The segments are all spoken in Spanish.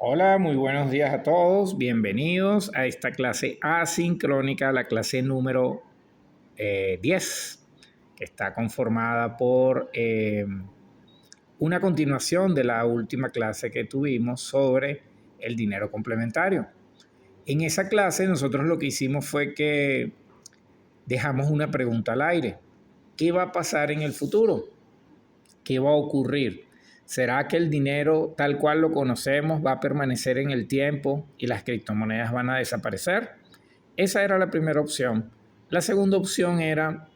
Hola, muy buenos días a todos. Bienvenidos a esta clase asincrónica, la clase número 10, que está conformada por una continuación de la última clase que tuvimos sobre el dinero complementario. En esa clase nosotros lo que hicimos fue que dejamos una pregunta al aire. ¿Qué va a pasar en el futuro? ¿Qué va a ocurrir? ¿Será que el dinero tal cual lo conocemos va a permanecer en el tiempo y las criptomonedas van a desaparecer? Esa era la primera opción. La segunda opción era,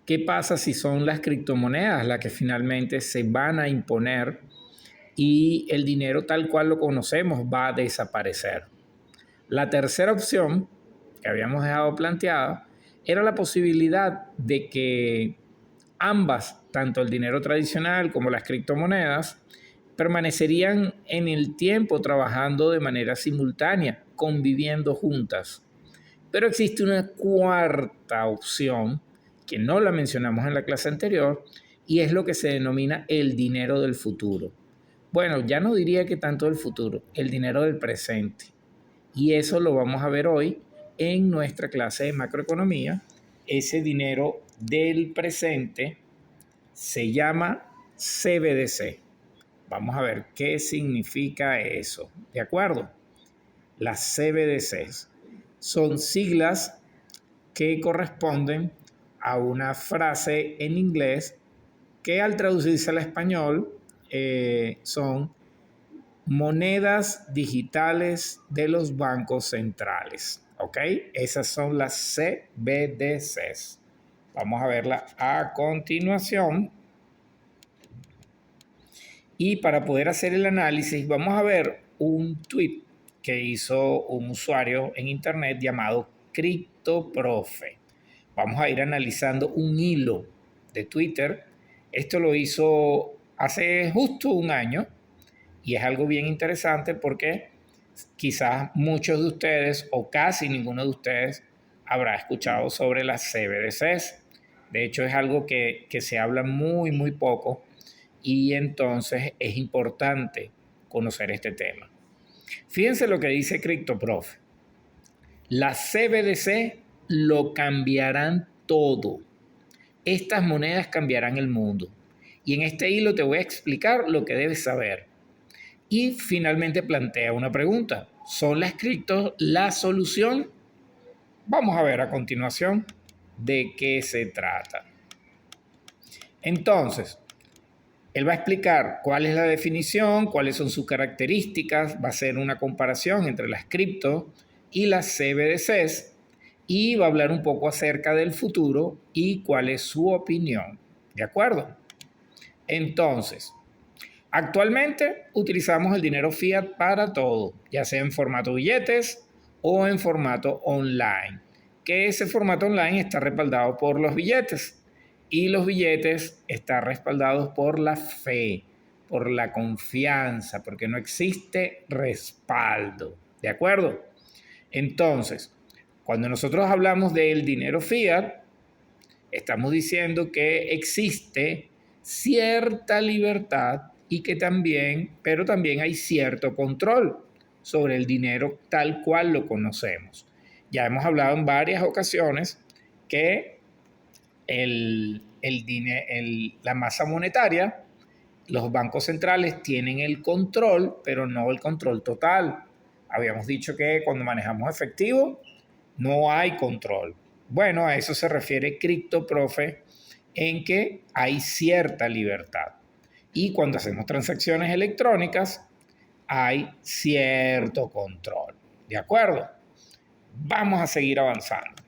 ¿qué pasa si son las criptomonedas las que finalmente se van a imponer y el dinero tal cual lo conocemos va a desaparecer? La tercera opción que habíamos dejado planteada era la posibilidad de que ambas, tanto el dinero tradicional como las criptomonedas, permanecerían en el tiempo trabajando de manera simultánea, conviviendo juntas. Pero existe una cuarta opción que no la mencionamos en la clase anterior y es lo que se denomina el dinero del futuro. Bueno, ya no diría que tanto del futuro, el dinero del presente. Y eso lo vamos a ver hoy en nuestra clase de macroeconomía. Ese dinero del presente se llama CBDC. Vamos a ver qué significa eso. ¿De acuerdo? Las CBDCs son siglas que corresponden a una frase en inglés que al traducirse al español son monedas digitales de los bancos centrales. ¿Ok? Esas son las CBDCs. Vamos a verla a continuación. Y para poder hacer el análisis, vamos a ver un tweet que hizo un usuario en internet llamado CryptoProfe. Vamos a ir analizando un hilo de Twitter. Esto lo hizo hace justo un año y es algo bien interesante porque quizás muchos de ustedes o casi ninguno de ustedes habrá escuchado sobre las CBDCs. De hecho, es algo que se habla muy poco y entonces es importante conocer este tema. Fíjense lo que dice CryptoProf. Las CBDC lo cambiarán todo. Estas monedas cambiarán el mundo. Y en este hilo te voy a explicar lo que debes saber. Y finalmente plantea una pregunta. ¿Son las criptos la solución? Vamos a ver a continuación de qué se trata. Entonces, él va a explicar cuál es la definición, cuáles son sus características, va a hacer una comparación entre las cripto y las CBDCs y va a hablar un poco acerca del futuro y cuál es su opinión. ¿De acuerdo? Entonces, actualmente utilizamos el dinero fiat para todo, ya sea en formato billetes o en formato online, que ese formato online está respaldado por los billetes y los billetes están respaldados por la fe, por la confianza, porque no existe respaldo. ¿De acuerdo? Entonces, cuando nosotros hablamos del dinero fiat, estamos diciendo que existe cierta libertad y que también, pero también hay cierto control sobre el dinero tal cual lo conocemos. Ya hemos hablado en varias ocasiones que la masa monetaria, los bancos centrales tienen el control, pero no el control total. Habíamos dicho que cuando manejamos efectivo no hay control. Bueno, a eso se refiere CryptoProfe, en que hay cierta libertad. Y cuando hacemos transacciones electrónicas, hay cierto control. ¿De acuerdo? Vamos a seguir avanzando.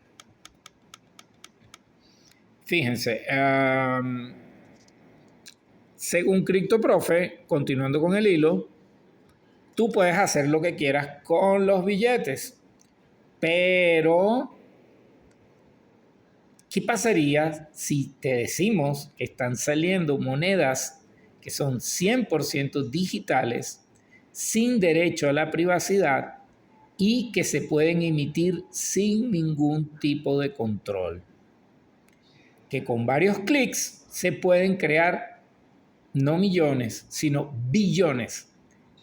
Fíjense, según CryptoProfe, continuando con el hilo, tú puedes hacer lo que quieras con los billetes, pero ¿qué pasaría si te decimos que están saliendo monedas que son 100% digitales, sin derecho a la privacidad y que se pueden emitir sin ningún tipo de control? Que con varios clics se pueden crear no millones, sino billones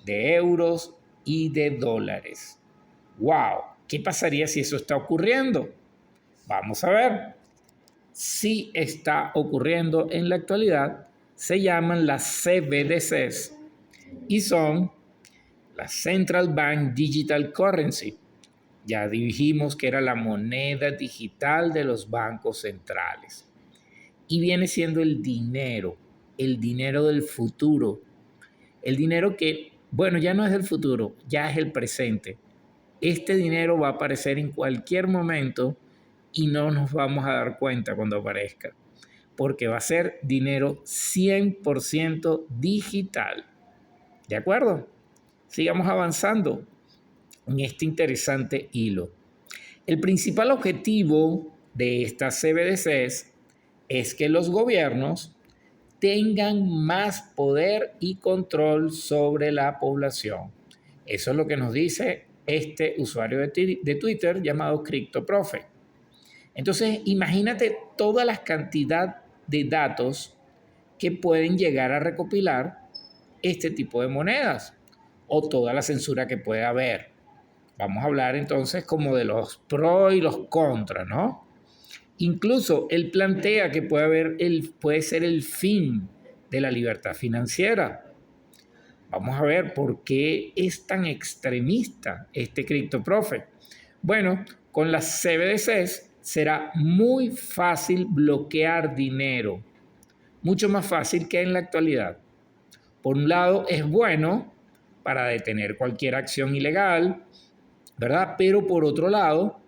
de euros y de dólares. ¡Wow! ¿Qué pasaría si eso está ocurriendo? Vamos a ver. Si está ocurriendo en la actualidad, se llaman las CBDCs y son la Central Bank Digital Currency. Ya dijimos que era la moneda digital de los bancos centrales. Y viene siendo el dinero del futuro. El dinero que, bueno, ya no es del futuro, ya es el presente. Este dinero va a aparecer en cualquier momento y no nos vamos a dar cuenta cuando aparezca, porque va a ser dinero 100% digital. ¿De acuerdo? Sigamos avanzando en este interesante hilo. El principal objetivo de estas CBDCs es que los gobiernos tengan más poder y control sobre la población. Eso es lo que nos dice este usuario de Twitter llamado CryptoProfe. Entonces, imagínate toda la cantidad de datos que pueden llegar a recopilar este tipo de monedas o toda la censura que puede haber. Vamos a hablar entonces como de los pros y los contras, ¿no? Incluso él plantea que puede ser el fin de la libertad financiera. Vamos a ver por qué es tan extremista este CryptoProfe. Bueno, con las CBDCs será muy fácil bloquear dinero, mucho más fácil que en la actualidad. Por un lado, es bueno para detener cualquier acción ilegal, ¿verdad? Pero por otro lado,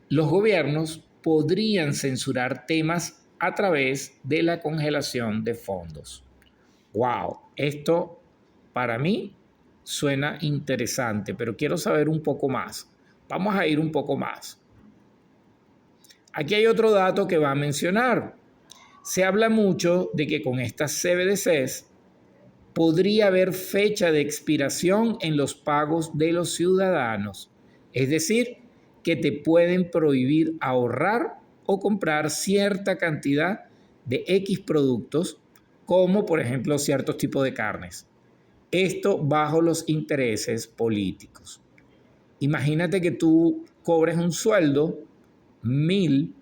los gobiernos podrían censurar temas a través de la congelación de fondos. ¡Wow! Esto para mí suena interesante, pero quiero saber un poco más. Vamos a ir un poco más. Aquí hay otro dato que va a mencionar. Se habla mucho de que con estas CBDCs podría haber fecha de expiración en los pagos de los ciudadanos. Es decir, que te pueden prohibir ahorrar o comprar cierta cantidad de X productos, como por ejemplo ciertos tipos de carnes. Esto bajo los intereses políticos. Imagínate que tú cobres un sueldo, 1,000,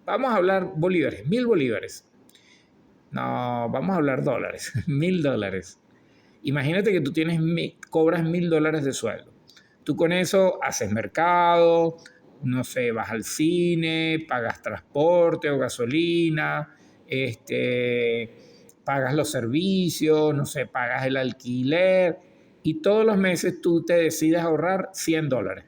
vamos a hablar bolívares, 1,000 bolívares. No, vamos a hablar dólares, 1,000 dólares. Imagínate que tú cobras 1,000 dólares de sueldo. Tú con eso haces mercado, no sé, vas al cine, pagas transporte o gasolina, pagas los servicios, no sé, pagas el alquiler y todos los meses tú te decides ahorrar 100 dólares,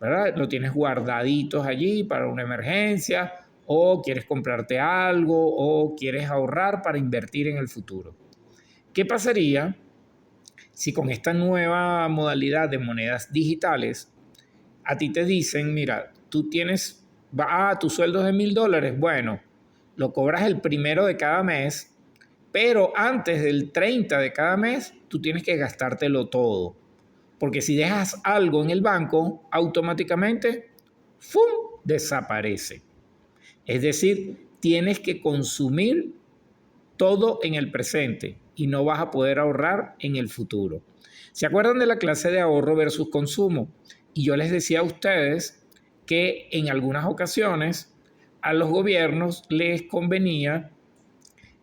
¿verdad? Lo tienes guardaditos allí para una emergencia o quieres comprarte algo o quieres ahorrar para invertir en el futuro. ¿Qué pasaría si con esta nueva modalidad de monedas digitales a ti te dicen, mira, tu sueldo es de 1,000 dólares, bueno, lo cobras el 1 de cada mes, pero antes del 30 de cada mes tú tienes que gastártelo todo, porque si dejas algo en el banco, automáticamente, ¡fum!, desaparece. Es decir, tienes que consumir todo en el presente y no vas a poder ahorrar en el futuro. ¿Se acuerdan de la clase de ahorro versus consumo? Y yo les decía a ustedes que en algunas ocasiones a los gobiernos les convenía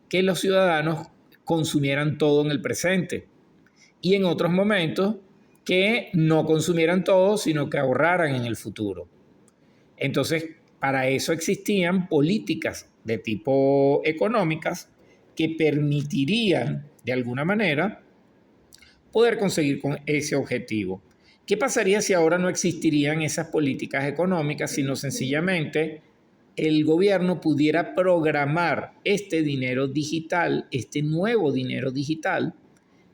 que los ciudadanos consumieran todo en el presente y en otros momentos que no consumieran todo, sino que ahorraran en el futuro. Entonces, para eso existían políticas de tipo económicas que permitirían, de alguna manera, poder conseguir con ese objetivo. ¿Qué pasaría si ahora no existirían esas políticas económicas, sino sencillamente el gobierno pudiera programar este dinero digital, este nuevo dinero digital,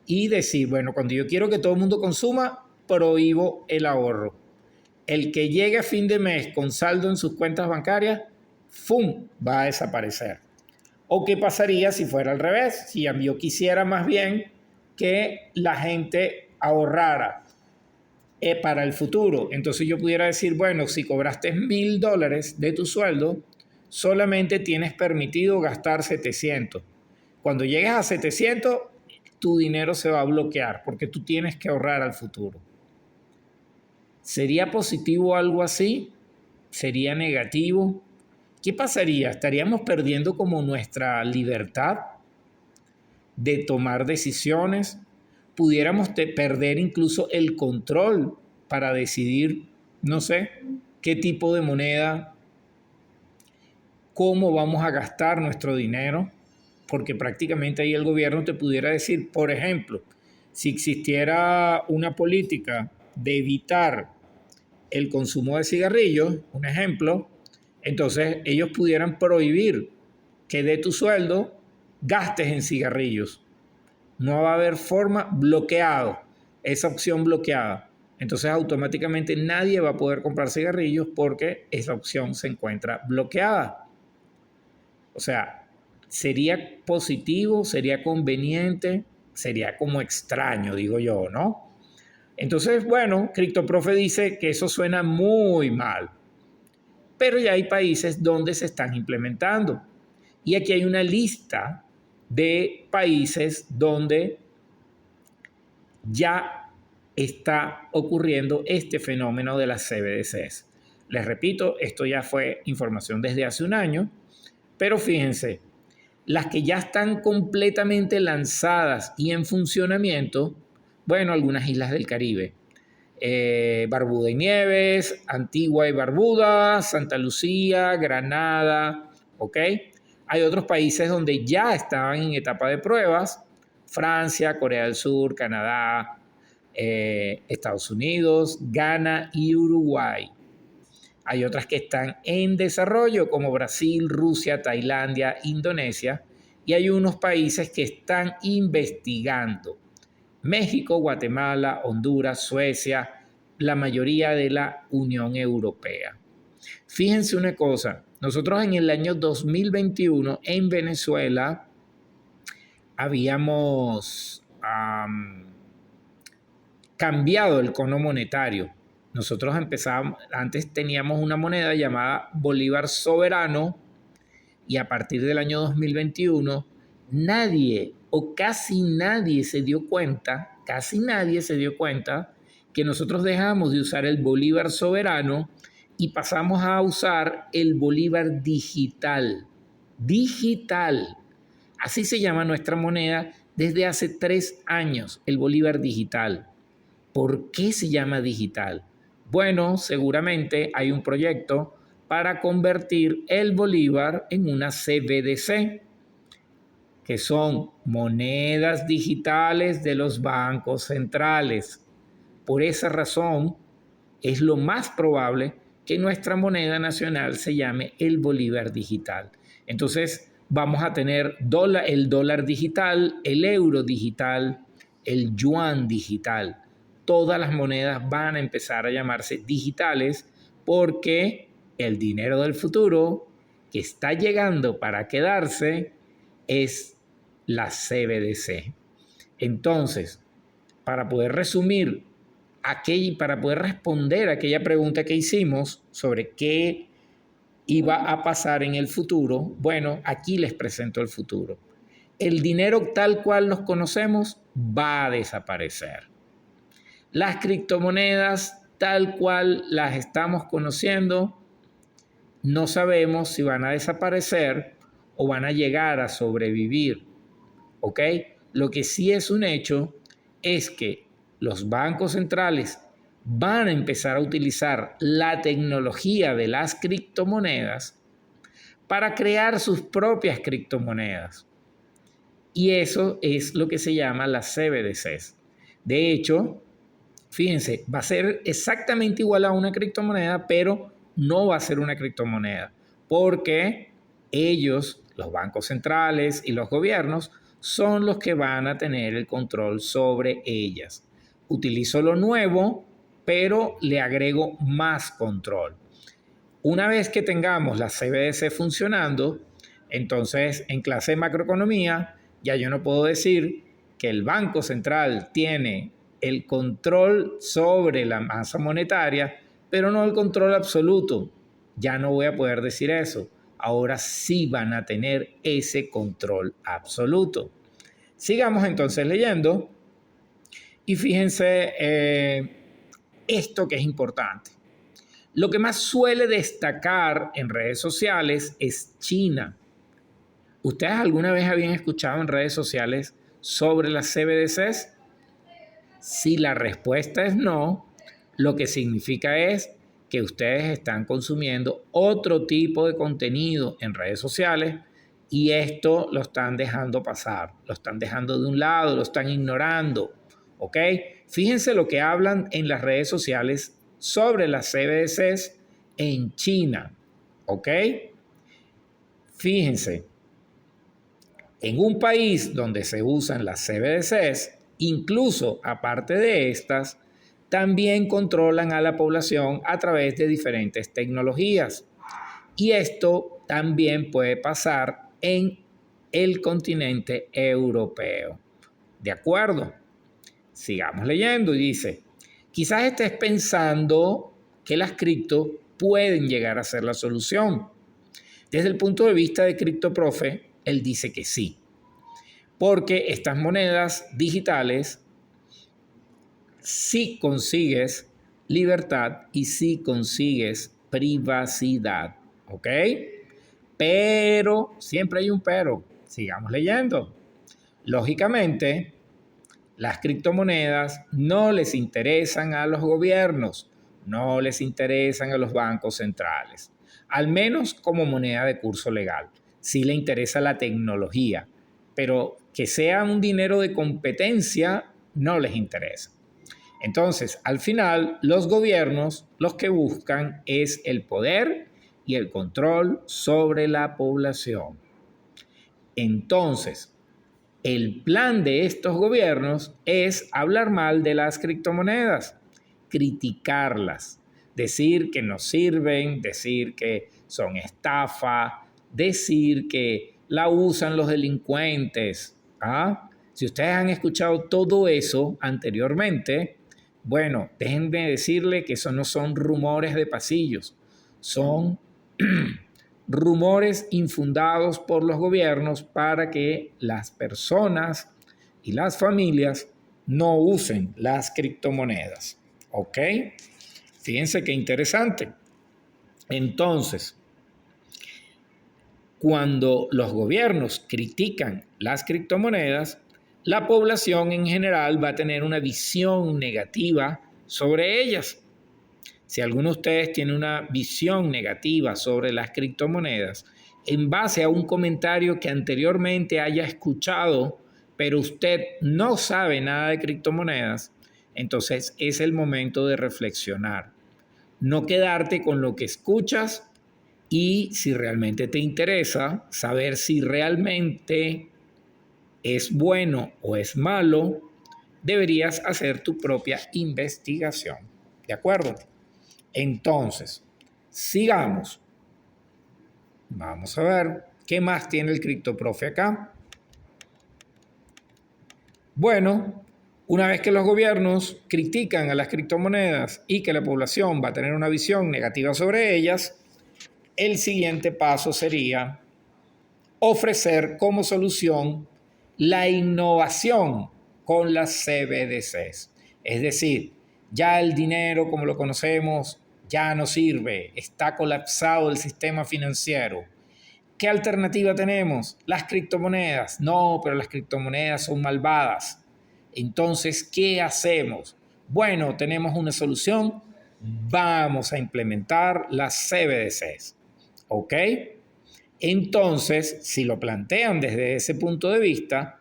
y decir, bueno, cuando yo quiero que todo el mundo consuma, prohíbo el ahorro. El que llegue a fin de mes con saldo en sus cuentas bancarias, ¡fum!, va a desaparecer. ¿O qué pasaría si fuera al revés? Si yo quisiera más bien que la gente ahorrara para el futuro. Entonces yo pudiera decir, bueno, si cobraste 1,000 dólares de tu sueldo, solamente tienes permitido gastar 700. Cuando llegues a 700, tu dinero se va a bloquear porque tú tienes que ahorrar al futuro. ¿Sería positivo algo así? ¿Sería negativo? ¿Qué pasaría? ¿Estaríamos perdiendo como nuestra libertad de tomar decisiones? ¿Pudiéramos perder incluso el control para decidir, no sé, qué tipo de moneda, cómo vamos a gastar nuestro dinero? Porque prácticamente ahí el gobierno te pudiera decir, por ejemplo, si existiera una política de evitar el consumo de cigarrillos, un ejemplo, entonces ellos pudieran prohibir que de tu sueldo gastes en cigarrillos. No va a haber forma, bloqueado, esa opción bloqueada. Entonces automáticamente nadie va a poder comprar cigarrillos porque esa opción se encuentra bloqueada. O sea, sería positivo, sería conveniente, sería como extraño, digo yo, ¿no? Entonces, bueno, CryptoProfe dice que eso suena muy mal, pero ya hay países donde se están implementando. Y aquí hay una lista de países donde ya está ocurriendo este fenómeno de las CBDCs. Les repito, esto ya fue información desde hace un año, pero fíjense, las que ya están completamente lanzadas y en funcionamiento, bueno, algunas islas del Caribe, Barbuda y Nieves, Antigua y Barbuda, Santa Lucía, Granada, ¿ok? Hay otros países donde ya estaban en etapa de pruebas, Francia, Corea del Sur, Canadá, Estados Unidos, Ghana y Uruguay. Hay otras que están en desarrollo como Brasil, Rusia, Tailandia, Indonesia, y hay unos países que están investigando. México, Guatemala, Honduras, Suecia, la mayoría de la Unión Europea. Fíjense una cosa, nosotros en el año 2021 en Venezuela habíamos cambiado el cono monetario. Nosotros antes teníamos una moneda llamada Bolívar Soberano y a partir del año 2021 nadie o casi nadie se dio cuenta que nosotros dejamos de usar el Bolívar Soberano y pasamos a usar el Bolívar Digital. Digital. Así se llama nuestra moneda desde hace 3 años, el Bolívar Digital. ¿Por qué se llama digital? Bueno, seguramente hay un proyecto para convertir el bolívar en una CBDC, que son monedas digitales de los bancos centrales. Por esa razón, es lo más probable que nuestra moneda nacional se llame el bolívar digital. Entonces, vamos a tener el dólar digital, el euro digital, el yuan digital. Todas las monedas van a empezar a llamarse digitales porque el dinero del futuro que está llegando para quedarse es la CBDC. Entonces, para poder resumir para poder responder a aquella pregunta que hicimos sobre qué iba a pasar en el futuro, bueno, aquí les presento el futuro. El dinero tal cual los conocemos va a desaparecer. Las criptomonedas tal cual las estamos conociendo, no sabemos si van a desaparecer o van a llegar a sobrevivir. ¿Ok? Lo que sí es un hecho es que los bancos centrales van a empezar a utilizar la tecnología de las criptomonedas para crear sus propias criptomonedas. Y eso es lo que se llama las CBDCs. De hecho, fíjense, va a ser exactamente igual a una criptomoneda, pero no va a ser una criptomoneda, porque ellos, los bancos centrales y los gobiernos, son los que van a tener el control sobre ellas. Utilizo lo nuevo, pero le agrego más control. Una vez que tengamos la CBDC funcionando, entonces en clase de macroeconomía ya yo no puedo decir que el Banco Central tiene el control sobre la masa monetaria, pero no el control absoluto. Ya no voy a poder decir eso. Ahora sí van a tener ese control absoluto. Sigamos entonces leyendo y fíjense esto que es importante. Lo que más suele destacar en redes sociales es China. ¿Ustedes alguna vez habían escuchado en redes sociales sobre las CBDCs? Si la respuesta es no, lo que significa es que ustedes están consumiendo otro tipo de contenido en redes sociales y esto lo están dejando pasar, lo están dejando de un lado, lo están ignorando, ¿ok? Fíjense lo que hablan en las redes sociales sobre las CBDCs en China, ¿ok? Fíjense, en un país donde se usan las CBDCs, incluso aparte de estas, también controlan a la población a través de diferentes tecnologías. Y esto también puede pasar en el continente europeo. ¿De acuerdo? Sigamos leyendo y dice, quizás estés pensando que las cripto pueden llegar a ser la solución. Desde el punto de vista de CryptoProfe, él dice que sí, porque estas monedas digitales sí consigues libertad y sí consigues privacidad, ¿ok? Pero, siempre hay un pero, sigamos leyendo. Lógicamente, las criptomonedas no les interesan a los gobiernos, no les interesan a los bancos centrales, al menos como moneda de curso legal. Sí le interesa la tecnología, pero que sea un dinero de competencia no les interesa. Entonces, al final, los gobiernos los que buscan es el poder y el control sobre la población. Entonces, el plan de estos gobiernos es hablar mal de las criptomonedas, criticarlas, decir que no sirven, decir que son estafa, decir que la usan los delincuentes. ¿Ah? Si ustedes han escuchado todo eso anteriormente, bueno, déjenme decirle que eso no son rumores de pasillos, son rumores infundados por los gobiernos para que las personas y las familias no usen las criptomonedas. ¿Ok? Fíjense qué interesante. Entonces, cuando los gobiernos critican las criptomonedas, la población en general va a tener una visión negativa sobre ellas. Si alguno de ustedes tiene una visión negativa sobre las criptomonedas, en base a un comentario que anteriormente haya escuchado, pero usted no sabe nada de criptomonedas, entonces es el momento de reflexionar. No quedarte con lo que escuchas y si realmente te interesa, saber si realmente es bueno o es malo, deberías hacer tu propia investigación. ¿De acuerdo? Entonces, sigamos. Vamos a ver qué más tiene el CryptoProfe acá. Bueno, una vez que los gobiernos critican a las criptomonedas y que la población va a tener una visión negativa sobre ellas, el siguiente paso sería ofrecer como solución la innovación con las CBDCs. Es decir, ya el dinero como lo conocemos ya no sirve, está colapsado el sistema financiero. ¿Qué alternativa tenemos? Las criptomonedas. No, pero las criptomonedas son malvadas. Entonces, ¿qué hacemos? Bueno, tenemos una solución. Vamos a implementar las CBDCs. ¿Ok? Entonces, si lo plantean desde ese punto de vista,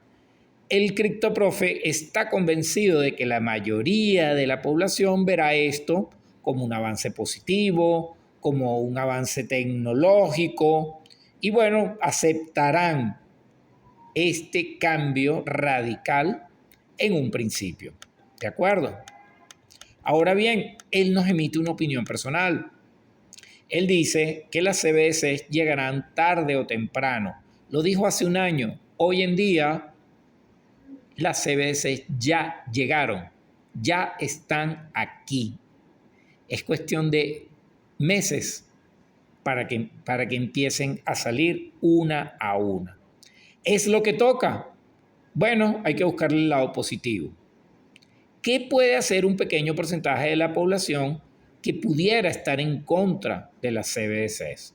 el CryptoProfe está convencido de que la mayoría de la población verá esto como un avance positivo, como un avance tecnológico, y bueno, aceptarán este cambio radical en un principio. ¿De acuerdo? Ahora bien, él nos emite una opinión personal. Él dice que las CBDCs llegarán tarde o temprano. Lo dijo hace un año. Hoy en día, las CBDCs ya llegaron, ya están aquí. Es cuestión de meses para que empiecen a salir una a una. Es lo que toca. Bueno, hay que buscarle el lado positivo. ¿Qué puede hacer un pequeño porcentaje de la población que pudiera estar en contra de las CBDCs?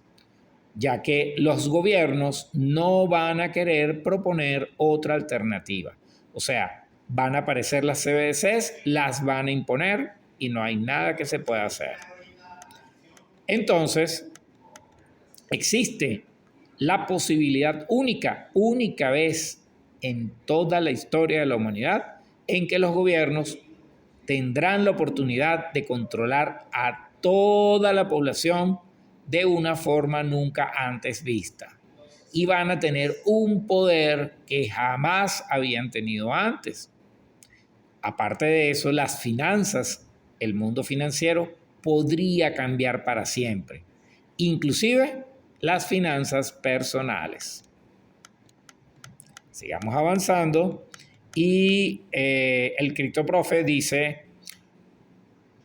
Ya que los gobiernos no van a querer proponer otra alternativa. O sea, van a aparecer las CBDCs, las van a imponer y no hay nada que se pueda hacer. Entonces, existe la posibilidad única vez en toda la historia de la humanidad en que los gobiernos tendrán la oportunidad de controlar a toda la población de una forma nunca antes vista. Y van a tener un poder que jamás habían tenido antes. Aparte de eso, las finanzas, el mundo financiero, podría cambiar para siempre. Inclusive las finanzas personales. Sigamos avanzando. Y el criptoprofe dice,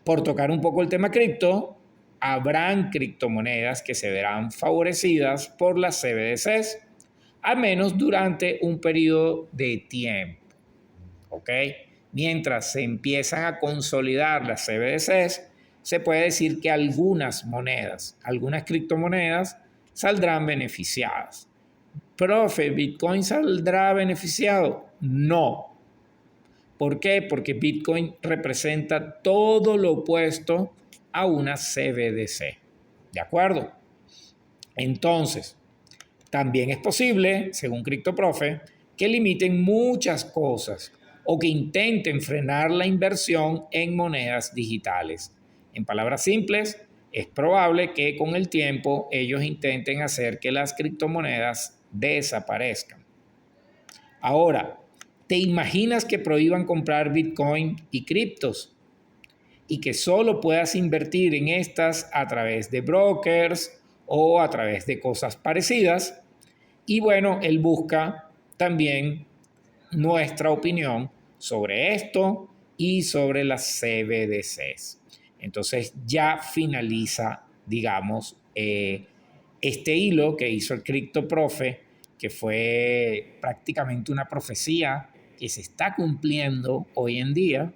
por tocar un poco el tema cripto, habrán criptomonedas que se verán favorecidas por las CBDCs, al menos durante un periodo de tiempo. ¿Ok? Mientras se empiezan a consolidar las CBDCs, se puede decir que algunas monedas, algunas criptomonedas, saldrán beneficiadas. Profe, ¿Bitcoin saldrá beneficiado? No. ¿Por qué? Porque Bitcoin representa todo lo opuesto a una CBDC. ¿De acuerdo? Entonces, también es posible, según CryptoProfe, que limiten muchas cosas o que intenten frenar la inversión en monedas digitales. En palabras simples, es probable que con el tiempo ellos intenten hacer que las criptomonedas desaparezcan. Ahora, ¿te imaginas que prohíban comprar Bitcoin y criptos? Y que solo puedas invertir en estas a través de brokers o a través de cosas parecidas. Y bueno, él busca también nuestra opinión sobre esto y sobre las CBDCs. Entonces ya finaliza, digamos, este hilo que hizo el CryptoProfe, que fue prácticamente una profecía que se está cumpliendo hoy en día.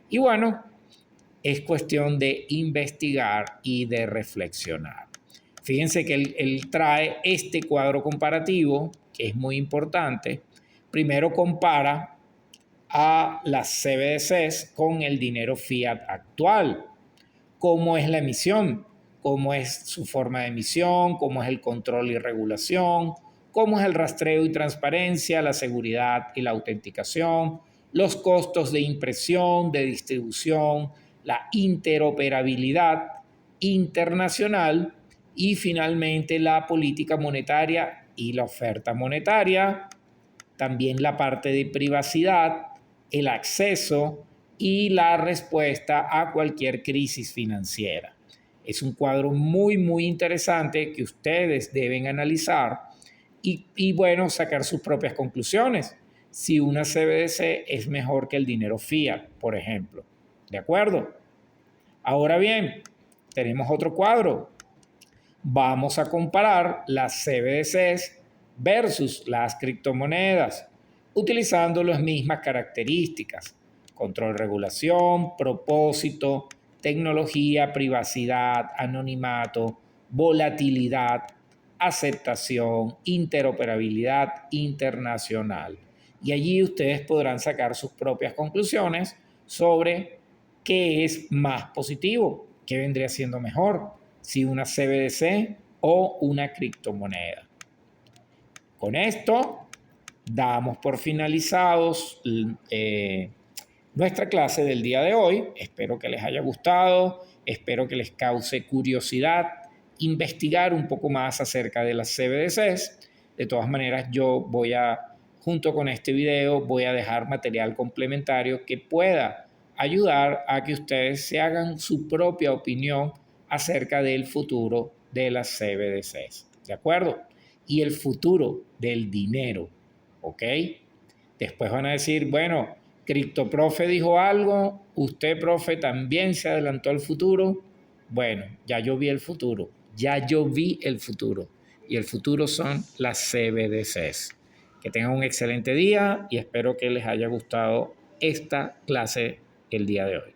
Y bueno, es cuestión de investigar y de reflexionar. Fíjense que él trae este cuadro comparativo, que es muy importante. Primero compara a las CBDCs con el dinero fiat actual. ¿Cómo es la emisión? ¿Cómo es su forma de emisión? ¿Cómo es el control y regulación? ¿Cómo es el rastreo y transparencia, la seguridad y la autenticación? Los costos de impresión, de distribución, la interoperabilidad internacional y finalmente la política monetaria y la oferta monetaria, también la parte de privacidad, el acceso y la respuesta a cualquier crisis financiera. Es un cuadro muy interesante que ustedes deben analizar y bueno, sacar sus propias conclusiones. Si una CBDC es mejor que el dinero fiat, por ejemplo. ¿De acuerdo? Ahora bien, tenemos otro cuadro. Vamos a comparar las CBDCs versus las criptomonedas, utilizando las mismas características: control, regulación, propósito, tecnología, privacidad, anonimato, volatilidad, aceptación, interoperabilidad internacional. Y allí ustedes podrán sacar sus propias conclusiones sobre qué es más positivo, qué vendría siendo mejor, si una CBDC o una criptomoneda. Con esto damos por finalizados nuestra clase del día de hoy. Espero que les haya gustado, espero que les cause curiosidad investigar un poco más acerca de las CBDCs. De todas maneras, yo voy a, junto con este video, voy a dejar material complementario que pueda ayudar a que ustedes se hagan su propia opinión acerca del futuro de las CBDCs. ¿De acuerdo? Y el futuro del dinero. ¿Ok? Después van a decir, bueno, CryptoProfe dijo algo, usted, profe, también se adelantó al futuro. Bueno, ya yo vi el futuro, ya yo vi el futuro. Y el futuro son las CBDCs. Que tengan un excelente día y espero que les haya gustado esta clase el día de hoy.